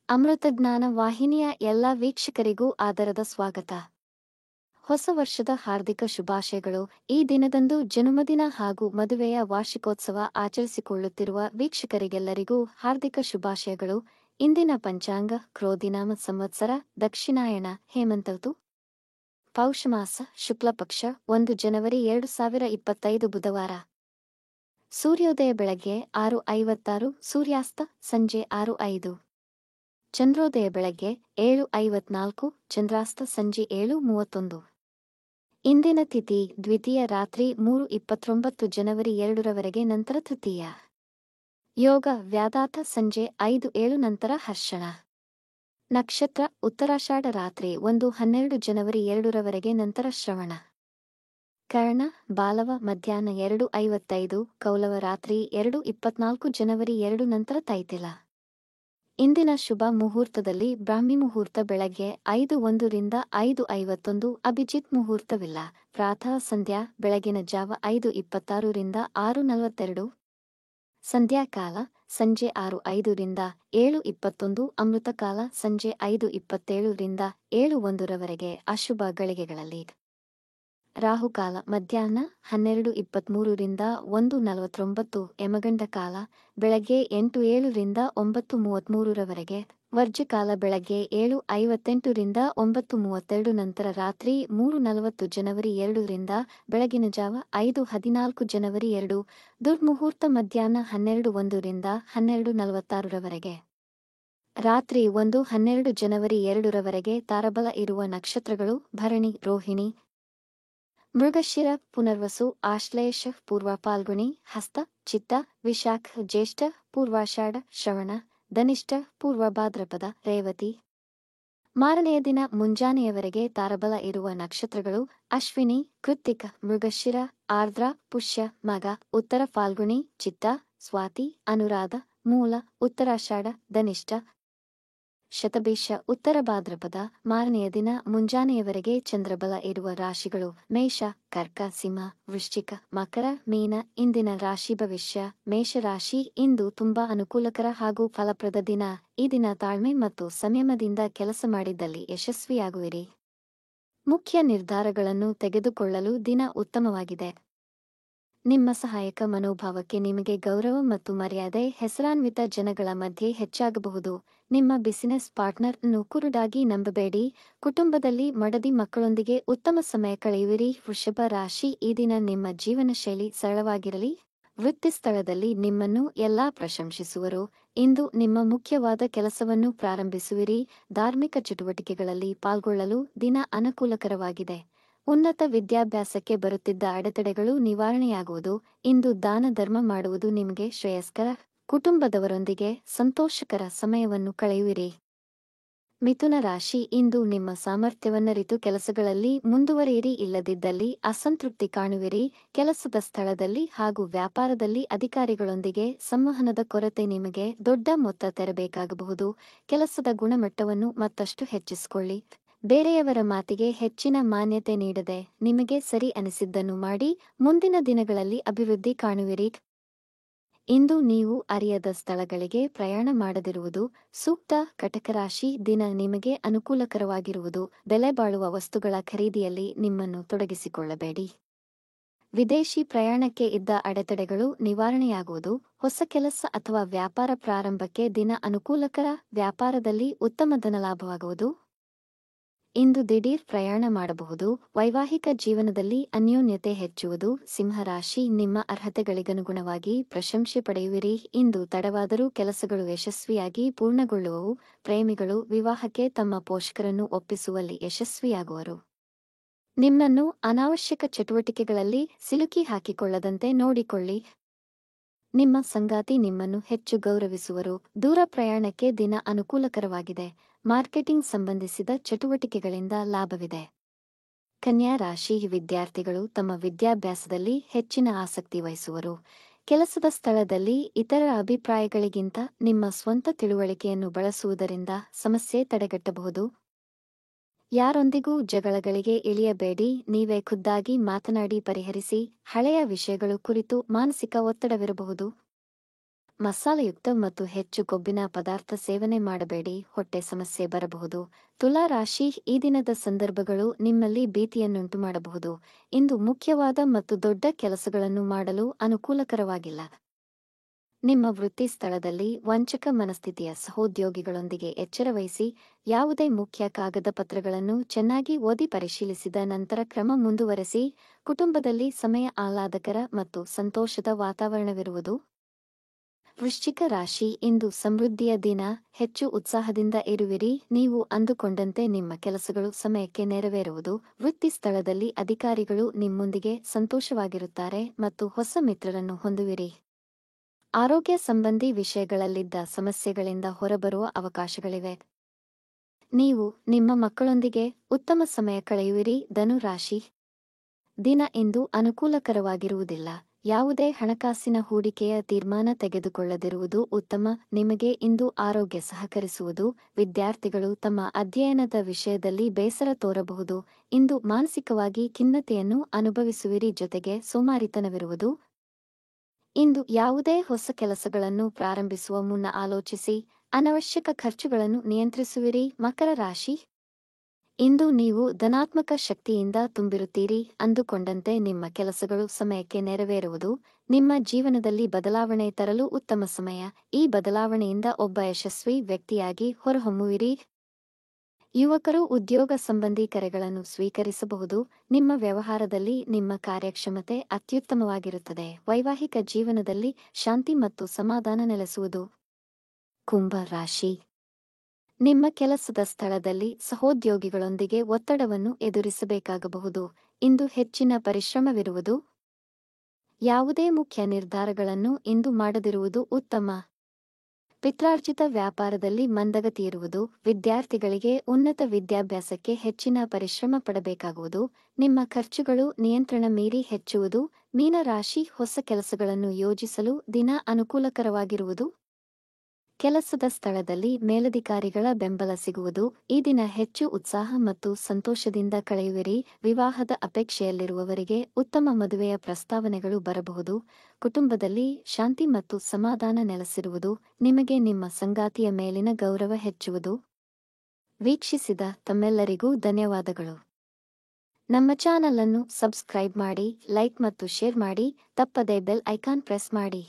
ಅಮೃತಜ್ಞಾನ ವಾಹಿನಿಯ ಎಲ್ಲ ವೀಕ್ಷಕರಿಗೂ ಆದರದ ಸ್ವಾಗತ. ಹೊಸ ವರ್ಷದ ಹಾರ್ದಿಕ ಶುಭಾಶಯಗಳು. ಈ ದಿನದಂದು ಜನ್ಮದಿನ ಹಾಗೂ ಮದುವೆಯ ವಾರ್ಷಿಕೋತ್ಸವ ಆಚರಿಸಿಕೊಳ್ಳುತ್ತಿರುವ ವೀಕ್ಷಕರಿಗೆಲ್ಲರಿಗೂ ಹಾರ್ದಿಕ ಶುಭಾಶಯಗಳು. ಇಂದಿನ ಪಂಚಾಂಗ ಕ್ರೋಧಿನಾಮ ಸಂವತ್ಸರ ದಕ್ಷಿಣಾಯಣ ಹೇಮಂತ ಋತು ಪೌಷಮಾಸ ಶುಕ್ಲಪಕ್ಷ 1 ಜನವರಿ 2025 ಬುಧವಾರ. ಸೂರ್ಯೋದಯ ಬೆಳಗ್ಗೆ 6:56, ಸೂರ್ಯಾಸ್ತ ಸಂಜೆ 6:05. ಚಂದ್ರೋದಯ ಬೆಳಗ್ಗೆ 7:54, ಚಂದ್ರಾಸ್ತ ಸಂಜೆ 7:31. ಇಂದಿನ ತಿಥಿ ದ್ವಿತೀಯ ರಾತ್ರಿ 3:29 ಜನವರಿ 2ರವರೆಗೆ, ನಂತರ ತೃತೀಯ. ಯೋಗ ವ್ಯಾದಾತ ಸಂಜೆ 5:07 ನಂತರ ಹರ್ಷಣ. ನಕ್ಷತ್ರ ಉತ್ತರಾಷಾಢ ರಾತ್ರಿ 1:12 ಜನವರಿ 2ರವರೆಗೆ, ನಂತರ ಶ್ರವಣ. ಕರ್ಣ ಬಾಲವ ಮಧ್ಯಾಹ್ನ 2:55, ಕೌಲವ ರಾತ್ರಿ 2:24 ಜನವರಿ 2 ನಂತರ ತೈತಿಲ. ಇಂದಿನ ಶುಭ ಮುಹೂರ್ತದಲ್ಲಿ ಬ್ರಾಹ್ಮಿ ಮುಹೂರ್ತ ಬೆಳಗ್ಗೆ 5:01 ರಿಂದ 5:51, ಅಭಿಜಿತ್ ಮುಹೂರ್ತವಿಲ್ಲ. ಪ್ರಾತಃ ಸಂಧ್ಯಾ ಬೆಳಗಿನ ಜಾವ 5:26 ರಿಂದ 6:42, ಸಂಧ್ಯಾಕಾಲ ಸಂಜೆ 6:05 ರಿಂದ 7:21, ಅಮೃತಕಾಲ ಸಂಜೆ 5:27 ರಿಂದ 7:01ರವರೆಗೆ. ಅಶುಭ ಗಳಿಗೆಗಳಲ್ಲಿ ರಾಹುಕಾಲ ಮಧ್ಯಾಹ್ನ 12:23 ರಿಂದ 1:49, ಯಮಗಂಡ ಕಾಲ ಬೆಳಗ್ಗೆ 8:07 ರಿಂದ 9:33ರವರೆಗೆ, ವರ್ಜ್ಯಕಾಲ ಬೆಳಗ್ಗೆ 7:58 ರಿಂದ 9:32, ನಂತರ ರಾತ್ರಿ 3:40 ಜನವರಿ 2 ರಿಂದ ಬೆಳಗಿನ ಜಾವ 5:14 ಜನವರಿ 2. ದುರ್ಮುಹೂರ್ತ ಮಧ್ಯಾಹ್ನ 12:01 ರಿಂದ 12:46ರವರೆಗೆ. ರಾತ್ರಿ 1:12 ಜನವರಿ 2ರವರೆಗೆ. ತಾರಬಲ ಇರುವ ನಕ್ಷತ್ರಗಳು ಭರಣಿ, ರೋಹಿಣಿ, ಮೃಗಶಿರ, ಪುನರ್ವಸು, ಆಶ್ಲೇಷ, ಪೂರ್ವ ಫಾಲ್ಗುಣಿ, ಹಸ್ತ, ಚಿತ್ತ, ವಿಶಾಖ, ಜ್ಯೇಷ್ಠ, ಪೂರ್ವಾಷಾಢ, ಶ್ರವಣ, ಧನಿಷ್ಠ, ಪೂರ್ವ ಭಾದ್ರಪದ, ರೇವತಿ. ಮಾರನೆಯ ದಿನ ಮುಂಜಾನೆಯವರೆಗೆ ತಾರಬಲ ಇರುವ ನಕ್ಷತ್ರಗಳು ಅಶ್ವಿನಿ, ಕೃತ್ತಿಕ, ಮೃಗಶಿರ, ಆರ್ದ್ರ, ಪುಷ್ಯ, ಮಗ, ಉತ್ತರ ಫಾಲ್ಗುಣಿ, ಚಿತ್ತ, ಸ್ವಾತಿ, ಅನುರಾಧ, ಮೂಲ, ಉತ್ತರಾಷಾಢ, ಧನಿಷ್ಠ, ಶತಭಿಷ, ಉತ್ತರ ಭಾದ್ರಪದ. ಮಾರನೆಯ ದಿನ ಮುಂಜಾನೆಯವರೆಗೆ ಚಂದ್ರಬಲ ಇರುವ ರಾಶಿಗಳು ಮೇಷ, ಕರ್ಕ, ಸಿಂಹ, ವೃಶ್ಚಿಕ, ಮಕರ, ಮೀನ. ಇಂದಿನ ರಾಶಿ ಭವಿಷ್ಯ. ಮೇಷರಾಶಿ, ಇಂದು ತುಂಬಾ ಅನುಕೂಲಕರ ಹಾಗೂ ಫಲಪ್ರದ ದಿನ. ಈ ದಿನ ತಾಳ್ಮೆ ಮತ್ತು ಸಂಯಮದಿಂದ ಕೆಲಸ ಮಾಡಿದ್ದಲ್ಲಿ ಯಶಸ್ವಿಯಾಗುವಿರಿ. ಮುಖ್ಯ ನಿರ್ಧಾರಗಳನ್ನು ತೆಗೆದುಕೊಳ್ಳಲು ದಿನ ಉತ್ತಮವಾಗಿದೆ. ನಿಮ್ಮ ಸಹಾಯಕ ಮನೋಭಾವಕ್ಕೆ ನಿಮಗೆ ಗೌರವ ಮತ್ತು ಮರ್ಯಾದೆ ಹೆಸರಾನ್ವಿತ ಜನಗಳ ಮಧ್ಯೆ ಹೆಚ್ಚಾಗಬಹುದು. ನಿಮ್ಮ ಬಿಸಿನೆಸ್ ಪಾರ್ಟ್ನರ್ ಅನ್ನು ಕುರುಡಾಗಿ ನಂಬಬೇಡಿ. ಕುಟುಂಬದಲ್ಲಿ ಮಡದಿ ಮಕ್ಕಳೊಂದಿಗೆ ಉತ್ತಮ ಸಮಯ ಕಳೆಯುವಿರಿ. ವೃಷಭ ರಾಶಿ, ಈ ದಿನ ನಿಮ್ಮ ಜೀವನ ಶೈಲಿ ಸರಳವಾಗಿರಲಿ. ವೃತ್ತಿ ಸ್ಥಳದಲ್ಲಿ ನಿಮ್ಮನ್ನು ಎಲ್ಲಾ ಪ್ರಶಂಸಿಸುವರು. ಇಂದು ನಿಮ್ಮ ಮುಖ್ಯವಾದ ಕೆಲಸವನ್ನು ಪ್ರಾರಂಭಿಸುವಿರಿ. ಧಾರ್ಮಿಕ ಚಟುವಟಿಕೆಗಳಲ್ಲಿ ಪಾಲ್ಗೊಳ್ಳಲು ದಿನ ಅನುಕೂಲಕರವಾಗಿದೆ. ಉನ್ನತ ವಿದ್ಯಾಭ್ಯಾಸಕ್ಕೆ ಬರುತ್ತಿದ್ದ ಅಡೆತಡೆಗಳು ನಿವಾರಣೆಯಾಗುವುದು. ಇಂದು ದಾನ ಧರ್ಮ ಮಾಡುವುದು ನಿಮಗೆ ಶ್ರೇಯಸ್ಕರ. ಕುಟುಂಬದವರೊಂದಿಗೆ ಸಂತೋಷಕರ ಸಮಯವನ್ನು ಕಳೆಯುವಿರಿ. ಮಿಥುನ ರಾಶಿ, ಇಂದು ನಿಮ್ಮ ಸಾಮರ್ಥ್ಯವನ್ನರಿತು ಕೆಲಸಗಳಲ್ಲಿ ಮುಂದುವರಿಯಿರಿ. ಇಲ್ಲದಿದ್ದಲ್ಲಿ ಅಸಂತೃಪ್ತಿ ಕಾಣುವಿರಿ. ಕೆಲಸದ ಸ್ಥಳದಲ್ಲಿ ಹಾಗೂ ವ್ಯಾಪಾರದಲ್ಲಿ ಅಧಿಕಾರಿಗಳೊಂದಿಗೆ ಸಂವಹನದ ಕೊರತೆ ನಿಮಗೆ ದೊಡ್ಡ ಮೊತ್ತ ತೆರಬೇಕಾಗಬಹುದು. ಕೆಲಸದ ಗುಣಮಟ್ಟವನ್ನು ಮತ್ತಷ್ಟು ಹೆಚ್ಚಿಸಿಕೊಳ್ಳಿ. ಬೇರೆಯವರ ಮಾತಿಗೆ ಹೆಚ್ಚಿನ ಮಾನ್ಯತೆ ನೀಡದೆ ನಿಮಗೆ ಸರಿ ಅನಿಸಿದ್ದನ್ನು ಮಾಡಿ ಮುಂದಿನ ದಿನಗಳಲ್ಲಿ ಅಭಿವೃದ್ಧಿ ಕಾಣುವಿರಿ. ಇಂದು ನೀವು ಅರಿಯದ ಸ್ಥಳಗಳಿಗೆ ಪ್ರಯಾಣ ಮಾಡದಿರುವುದು ಸೂಕ್ತ. ಕಟಕರಾಶಿ, ದಿನ ನಿಮಗೆ ಅನುಕೂಲಕರವಾಗಿರುವುದು. ಬೆಲೆ ಬಾಳುವ ವಸ್ತುಗಳ ಖರೀದಿಯಲ್ಲಿ ನಿಮ್ಮನ್ನು ತೊಡಗಿಸಿಕೊಳ್ಳಬೇಡಿ. ವಿದೇಶಿ ಪ್ರಯಾಣಕ್ಕೆ ಇದ್ದ ಅಡೆತಡೆಗಳು ನಿವಾರಣೆಯಾಗುವುದು. ಹೊಸ ಕೆಲಸ ಅಥವಾ ವ್ಯಾಪಾರ ಪ್ರಾರಂಭಕ್ಕೆ ದಿನ ಅನುಕೂಲಕರ. ವ್ಯಾಪಾರದಲ್ಲಿ ಉತ್ತಮ ಧನಲಾಭವಾಗುವುದು. ಇಂದು ದಿಢೀರ್ ಪ್ರಯಾಣ ಮಾಡಬಹುದು. ವೈವಾಹಿಕ ಜೀವನದಲ್ಲಿ ಅನ್ಯೋನ್ಯತೆ ಹೆಚ್ಚುವುದು. ಸಿಂಹರಾಶಿ, ನಿಮ್ಮ ಅರ್ಹತೆಗಳಿಗನುಗುಣವಾಗಿ ಪ್ರಶಂಸೆ ಪಡೆಯುವಿರಿ. ಇಂದು ತಡವಾದರೂ ಕೆಲಸಗಳು ಯಶಸ್ವಿಯಾಗಿ ಪೂರ್ಣಗೊಳ್ಳುವವು. ಪ್ರೇಮಿಗಳು ವಿವಾಹಕ್ಕೆ ತಮ್ಮ ಪೋಷಕರನ್ನು ಒಪ್ಪಿಸುವಲ್ಲಿ ಯಶಸ್ವಿಯಾಗುವರು. ನಿಮ್ಮನ್ನು ಅನಾವಶ್ಯಕ ಚಟುವಟಿಕೆಗಳಲ್ಲಿ ಸಿಲುಕಿ ಹಾಕಿಕೊಳ್ಳದಂತೆ ನೋಡಿಕೊಳ್ಳಿ. ನಿಮ್ಮ ಸಂಗಾತಿ ನಿಮ್ಮನ್ನು ಹೆಚ್ಚು ಗೌರವಿಸುವರು. ದೂರ ಪ್ರಯಾಣಕ್ಕೆ ದಿನ ಅನುಕೂಲಕರವಾಗಿದೆ. ಮಾರ್ಕೆಟಿಂಗ್ ಸಂಬಂಧಿಸಿದ ಚಟುವಟಿಕೆಗಳಿಂದ ಲಾಭವಿದೆ. ಕನ್ಯಾ ರಾಶಿ, ವಿದ್ಯಾರ್ಥಿಗಳು ತಮ್ಮ ವಿದ್ಯಾಭ್ಯಾಸದಲ್ಲಿ ಹೆಚ್ಚಿನ ಆಸಕ್ತಿ ವಹಿಸುವರು. ಕೆಲಸದ ಸ್ಥಳದಲ್ಲಿ ಇತರರ ಅಭಿಪ್ರಾಯಗಳಿಗಿಂತ ನಿಮ್ಮ ಸ್ವಂತ ತಿಳುವಳಿಕೆಯನ್ನು ಬಳಸುವುದರಿಂದ ಸಮಸ್ಯೆ ತಡೆಗಟ್ಟಬಹುದು. ಯಾರೊಂದಿಗೂ ಜಗಳಗಳಿಗೆ ಇಳಿಯಬೇಡಿ. ನೀವೇ ಖುದ್ದಾಗಿ ಮಾತನಾಡಿ ಪರಿಹರಿಸಿ. ಹಳೆಯ ವಿಷಯಗಳು ಕುರಿತು ಮಾನಸಿಕ ಒತ್ತಡವಿರಬಹುದು. ಮಸಾಲೆಯುಕ್ತ ಮತ್ತು ಹೆಚ್ಚು ಕೊಬ್ಬಿನ ಪದಾರ್ಥ ಸೇವನೆ ಮಾಡಬೇಡಿ, ಹೊಟ್ಟೆ ಸಮಸ್ಯೆ ಬರಬಹುದು. ತುಲಾ ರಾಶಿ, ಈ ದಿನದ ಸಂದರ್ಭಗಳು ನಿಮ್ಮಲ್ಲಿ ಭೀತಿಯನ್ನುಂಟು ಮಾಡಬಹುದು. ಇಂದು ಮುಖ್ಯವಾದ ಮತ್ತು ದೊಡ್ಡ ಕೆಲಸಗಳನ್ನು ಮಾಡಲು ಅನುಕೂಲಕರವಾಗಿಲ್ಲ. ನಿಮ್ಮ ವೃತ್ತಿ ಸ್ಥಳದಲ್ಲಿ ವಂಚಕ ಮನಸ್ಥಿತಿಯ ಸಹೋದ್ಯೋಗಿಗಳೊಂದಿಗೆ ಎಚ್ಚರವಹಿಸಿ. ಯಾವುದೇ ಮುಖ್ಯ ಕಾಗದ ಪತ್ರಗಳನ್ನು ಚೆನ್ನಾಗಿ ಓದಿ ಪರಿಶೀಲಿಸಿದ ನಂತರ ಕ್ರಮ ಮುಂದುವರೆಸಿ. ಕುಟುಂಬದಲ್ಲಿ ಸಮಯ ಆಹ್ಲಾದಕರ ಮತ್ತು ಸಂತೋಷದ ವಾತಾವರಣವಿರುವುದು. ವೃಶ್ಚಿಕ ರಾಶಿ, ಇಂದು ಸಮೃದ್ಧಿಯ ದಿನ. ಹೆಚ್ಚು ಉತ್ಸಾಹದಿಂದ ಇರುವಿರಿ. ನೀವು ಅಂದುಕೊಂಡಂತೆ ನಿಮ್ಮ ಕೆಲಸಗಳು ಸಮಯಕ್ಕೆ ನೆರವೇರುವುದು. ವೃತ್ತಿ ಸ್ಥಳದಲ್ಲಿ ಅಧಿಕಾರಿಗಳು ನಿಮ್ಮೊಂದಿಗೆ ಸಂತೋಷವಾಗಿರುತ್ತಾರೆ ಮತ್ತು ಹೊಸ ಮಿತ್ರರನ್ನು ಹೊಂದುವಿರಿ. ಆರೋಗ್ಯ ಸಂಬಂಧಿ ವಿಷಯಗಳಲ್ಲಿದ್ದ ಸಮಸ್ಯೆಗಳಿಂದ ಹೊರಬರುವ ಅವಕಾಶಗಳಿವೆ. ನೀವು ನಿಮ್ಮ ಮಕ್ಕಳೊಂದಿಗೆ ಉತ್ತಮ ಸಮಯ ಕಳೆಯುವಿರಿ. ಧನು ರಾಶಿ, ದಿನ ಇಂದು ಅನುಕೂಲಕರವಾಗಿರುವುದಿಲ್ಲ. ಯಾವುದೇ ಹಣಕಾಸಿನ ಹೂಡಿಕೆಯ ತೀರ್ಮಾನ ತೆಗೆದುಕೊಳ್ಳದಿರುವುದು ಉತ್ತಮ. ನಿಮಗೆ ಇಂದು ಆರೋಗ್ಯ ಸಹಕರಿಸುವುದು. ವಿದ್ಯಾರ್ಥಿಗಳು ತಮ್ಮ ಅಧ್ಯಯನದ ವಿಷಯದಲ್ಲಿ ಬೇಸರ ತೋರಬಹುದು. ಇಂದು ಮಾನಸಿಕವಾಗಿ ಖಿನ್ನತೆಯನ್ನು ಅನುಭವಿಸುವಿರಿ, ಜೊತೆಗೆ ಸೋಮಾರಿತನವಿರುವುದು. ಇಂದು ಯಾವುದೇ ಹೊಸ ಕೆಲಸಗಳನ್ನು ಪ್ರಾರಂಭಿಸುವ ಮುನ್ನ ಆಲೋಚಿಸಿ. ಅನವಶ್ಯಕ ಖರ್ಚುಗಳನ್ನು ನಿಯಂತ್ರಿಸುವಿರಿ. ಮಕರ ರಾಶಿ, ಇಂದು ನೀವು ಧನಾತ್ಮಕ ಶಕ್ತಿಯಿಂದ ತುಂಬಿರುತ್ತೀರಿ. ಅಂದುಕೊಂಡಂತೆ ನಿಮ್ಮ ಕೆಲಸಗಳು ಸಮಯಕ್ಕೆ ನೆರವೇರುವುದು. ನಿಮ್ಮ ಜೀವನದಲ್ಲಿ ಬದಲಾವಣೆ ತರಲು ಉತ್ತಮ ಸಮಯ. ಈ ಬದಲಾವಣೆಯಿಂದ ಒಬ್ಬ ಯಶಸ್ವಿ ವ್ಯಕ್ತಿಯಾಗಿ ಹೊರಹೊಮ್ಮುವಿರಿ. ಯುವಕರು ಉದ್ಯೋಗ ಸಂಬಂಧಿ ಕರೆಗಳನ್ನು ಸ್ವೀಕರಿಸಬಹುದು. ನಿಮ್ಮ ವ್ಯವಹಾರದಲ್ಲಿ ನಿಮ್ಮ ಕಾರ್ಯಕ್ಷಮತೆ ಅತ್ಯುತ್ತಮವಾಗಿರುತ್ತದೆ. ವೈವಾಹಿಕ ಜೀವನದಲ್ಲಿ ಶಾಂತಿ ಮತ್ತು ಸಮಾಧಾನ ನೆಲೆಸುವುದು. ಕುಂಭ ರಾಶಿ, ನಿಮ್ಮ ಕೆಲಸದ ಸ್ಥಳದಲ್ಲಿ ಸಹೋದ್ಯೋಗಿಗಳೊಂದಿಗೆ ಒತ್ತಡವನ್ನು ಎದುರಿಸಬೇಕಾಗಬಹುದು. ಇಂದು ಹೆಚ್ಚಿನ ಪರಿಶ್ರಮವಿರುವುದು. ಯಾವುದೇ ಮುಖ್ಯ ನಿರ್ಧಾರಗಳನ್ನು ಇಂದು ಮಾಡದಿರುವುದು ಉತ್ತಮ. ಪಿತ್ರಾರ್ಜಿತ ವ್ಯಾಪಾರದಲ್ಲಿ ಮಂದಗತಿಯಿರುವುದು. ವಿದ್ಯಾರ್ಥಿಗಳಿಗೆ ಉನ್ನತ ವಿದ್ಯಾಭ್ಯಾಸಕ್ಕೆ ಹೆಚ್ಚಿನ ಪರಿಶ್ರಮ ಪಡಬೇಕಾಗುವುದು. ನಿಮ್ಮ ಖರ್ಚುಗಳು ನಿಯಂತ್ರಣ ಮೀರಿ ಹೆಚ್ಚುವುದು. ಮೀನ ರಾಶಿ, ಹೊಸ ಕೆಲಸಗಳನ್ನು ಯೋಜಿಸಲು ದಿನ ಅನುಕೂಲಕರವಾಗಿರುವುದು. ಕೆಲಸದ ಸ್ಥಳದಲ್ಲಿ ಮೇಲಧಿಕಾರಿಗಳ ಬೆಂಬಲ ಸಿಗುವುದು. ಈ ದಿನ ಹೆಚ್ಚು ಉತ್ಸಾಹ ಮತ್ತು ಸಂತೋಷದಿಂದ ಕಳೆಯುವಿರಿ. ವಿವಾಹದ ಅಪೇಕ್ಷೆಯಲ್ಲಿರುವವರಿಗೆ ಉತ್ತಮ ಮದುವೆಯ ಪ್ರಸ್ತಾವನೆಗಳು ಬರಬಹುದು. ಕುಟುಂಬದಲ್ಲಿ ಶಾಂತಿ ಮತ್ತು ಸಮಾಧಾನ ನೆಲೆಸಿರುವುದು. ನಿಮಗೆ ನಿಮ್ಮ ಸಂಗಾತಿಯ ಮೇಲಿನ ಗೌರವ ಹೆಚ್ಚುವುದು. ವೀಕ್ಷಿಸಿದ ತಮ್ಮೆಲ್ಲರಿಗೂ ಧನ್ಯವಾದಗಳು. ನಮ್ಮ ಚಾನಲ್ ಅನ್ನು ಸಬ್ಸ್ಕ್ರೈಬ್ ಮಾಡಿ, ಲೈಕ್ ಮತ್ತು ಶೇರ್ ಮಾಡಿ. ತಪ್ಪದೇ ಬೆಲ್ ಐಕಾನ್ ಪ್ರೆಸ್ ಮಾಡಿ.